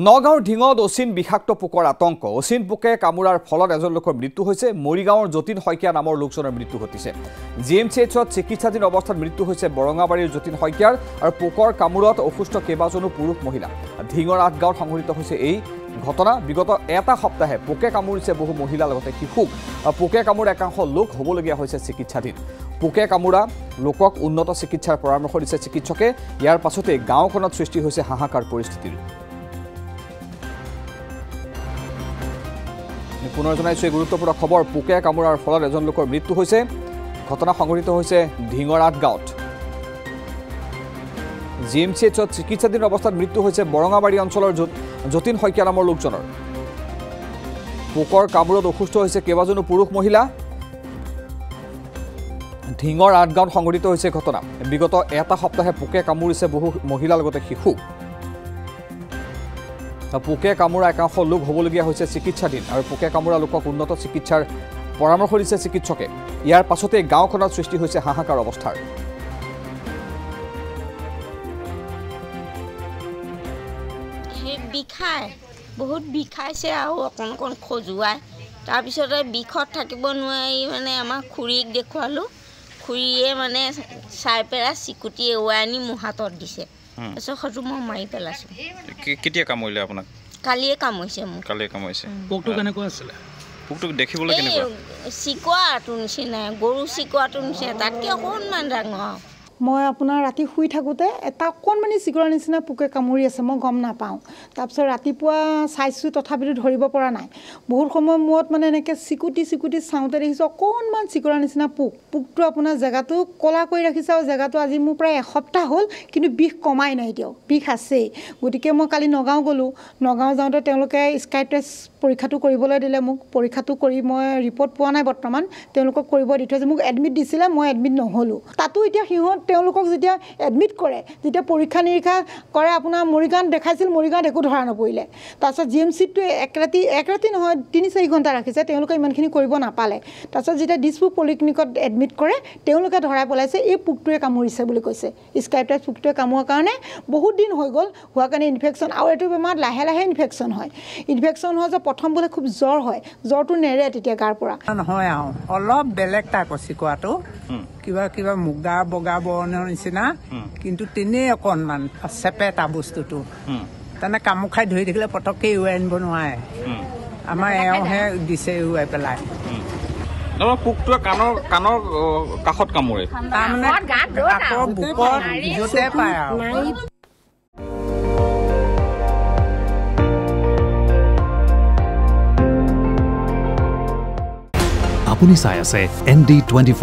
নগাঁৱৰ ঢিঙত অচিন বিষাক্ত পোকৰ আতংক অচিন পোকে কামুৰাৰ ফলত এজন লোকৰ মৃত্যু হৈছে মৰিগাঁৱৰ যতীন শইকীয়া নামৰ লোকজনৰ মৃত্যু ঘটিছে জিএমচিএইচত চিকিৎসাধীন অৱস্থাত মৃত্যু হৈছে বৰঙাবাৰীৰ যতীন শইকীয়াৰ আৰু পোকৰ কামুৰত অসুস্থ কেইবাজনো পুৰুষ মহিলা ঢিঙৰ আঠগাঁৱত সংঘটিত হৈছে এই ঘটনা বিগত এটা সপ্তাহে পোকে কামুৰিছে বহু মহিলাৰ লগতে শিশুক পোকে কামুৰা একাংশ লোক হ'বলগীয়া হৈছে চিকিৎসাধীন পোকে কামুৰা লোকক উন্নত চিকিৎসাৰ পৰামৰ্শ দিছে চিকিৎসকে ইয়াৰ পাছতে গাঁওখনত সৃষ্টি হৈছে হাহাকাৰ পৰিস্থিতিৰ পুনৰ জনাইছো এই গুৰুত্বপূৰ্ণ খবৰ পোকে কামুৰাৰ ফলত এজন লোকৰ মৃত্যু হৈছে ঘটনা সংঘটিত হৈছে ঢিঙৰ আঠগাঁৱত জিএমচিএইচত চিকিৎসাধীন অৱস্থাত মৃত্যু হৈছে বৰঙাবাৰী অঞ্চলৰ যতীন শইকীয়া নামৰ লোকজনৰ পোকৰ কামুৰত অসুস্থ হৈছে কেইবাজনো পুৰুষ মহিলা ঢিঙৰ আঠগাঁৱত সংঘটিত হৈছে ঘটনা বিগত এটা সপ্তাহে পোকে কামুৰিছে বহু মহিলাৰ লগতে শিশু পোকে কামুৰা একাংশ লোক হ'বলগীয়া হৈছে চিকিৎসাধীন আৰু পোকে কামুৰা লোকক উন্নত চিকিৎসাৰ পৰামৰ্শ দিছে চিকিৎসকে ইয়াৰ পাছতে গাঁওখনত সৃষ্টি হৈছে হাহাকাৰ অৱস্থাৰ বিষায় বহুত বিষাইছে আৰু অকণ অকণ খজুৱাই তাৰপিছতে বিষত থাকিব নোৱাৰি মানে আমাৰ খুৰীক দেখুৱালোঁ খুৰীয়ে মানে চাই পেলাই চিকুটি এৱাই আনি মোৰ হাতত দিছে তাৰপিছত সেইটো মই মাৰি পেলাইছোঁ কেতিয়া কামুৰিলে আপোনাক কালিয়ে কামুৰিছে মোক কালিয়ে কামুৰিছে পোকটো কেনেকুৱা আছিলে পোকটো দেখিবলৈ কেনেকুৱা চিকোৱাটো নিচিনা গৰু চিকোৱাটো নিচিনা তাতকৈ অকণমান ডাঙৰ মই আপোনাৰ ৰাতি শুই থাকোঁতে এটা অকণমানি চিকৰা নিচিনা পোকে কামুৰি আছে মই গম নাপাওঁ তাৰপিছত ৰাতিপুৱা চাইছোঁ তথাপিতো ধৰিব পৰা নাই বহুত সময় মূৰত মানে এনেকৈ চিকুটি চাওঁতে দেখিছোঁ অকণমান চিকৰা নিচিনা পোকটো আপোনাৰ জেগাটো ক'লা কৰি ৰাখিছে আৰু জেগাটো আজি মোৰ প্ৰায় এসপ্তাহ হ'ল কিন্তু বিষ কমাই নাই এতিয়াও বিষ আছেই গতিকে মই কালি নগাঁও গ'লোঁ নগাঁও যাওঁতে তেওঁলোকে স্কাই টেষ্ট পৰীক্ষাটো কৰিবলৈ দিলে মোক পৰীক্ষাটো কৰি মই ৰিপৰ্ট পোৱা নাই বৰ্তমান তেওঁলোকক কৰিব দি থৈছে মোক এডমিট দিছিলে মই এডমিট নহ'লোঁ তাতো এতিয়া সিহঁত তেওঁলোকক যেতিয়া এডমিট কৰে যেতিয়া পৰীক্ষা নিৰীক্ষা কৰে আপোনাৰ মৰিগাঁৱত দেখাইছিল মৰিগাঁৱত একো ধৰা নপৰিলে তাৰপিছত জিএমচিটো এক ৰাতি নহয় ৩-৪ ঘণ্টা ৰাখিছে তেওঁলোকে ইমানখিনি কৰিব নাপালে তাৰপিছত যেতিয়া দিছপুৰ পলিক্লিনিকত এডমিট কৰে তেওঁলোকে ধৰাই পেলাইছে এই পোকটোৱে কামুৰিছে বুলি কৈছে স্কাইপ্টাছ পোকটোৱে কামোৱাৰ কাৰণে বহুত দিন হৈ গ'ল হোৱাৰ কাৰণে ইনফেকশ্যন আৰু এইটো বেমাৰত লাহে লাহে ইনফেকশ্যন হয় যে প্ৰথম বোলে খুব জ্বৰ হয় জ্বৰটো নেৰে তেতিয়া গাৰ পৰা নহয় আৰু অলপ বেলেগ টাইপৰ চিকোৱাটো কিবা মুগা বগা বৰণৰ নিচিনা কিন্তু তেনেই অকণমান চেপেটা বস্তুটো তেনে কামোৰ খাই ধৰি থাকিলে পটককৈ এৱাই আনিব নোৱাৰে আমাৰ এওঁহে দিছে এৱাই পেলাই পোকটোৱে কাণৰ কাষত কামোৰে তাৰমানে বুকত য'তে পায় আৰু আপুনি চাই আছে ND24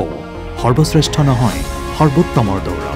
সৰ্বশ্ৰেষ্ঠ নহয় সৰ্বোত্তমৰ দৌৰ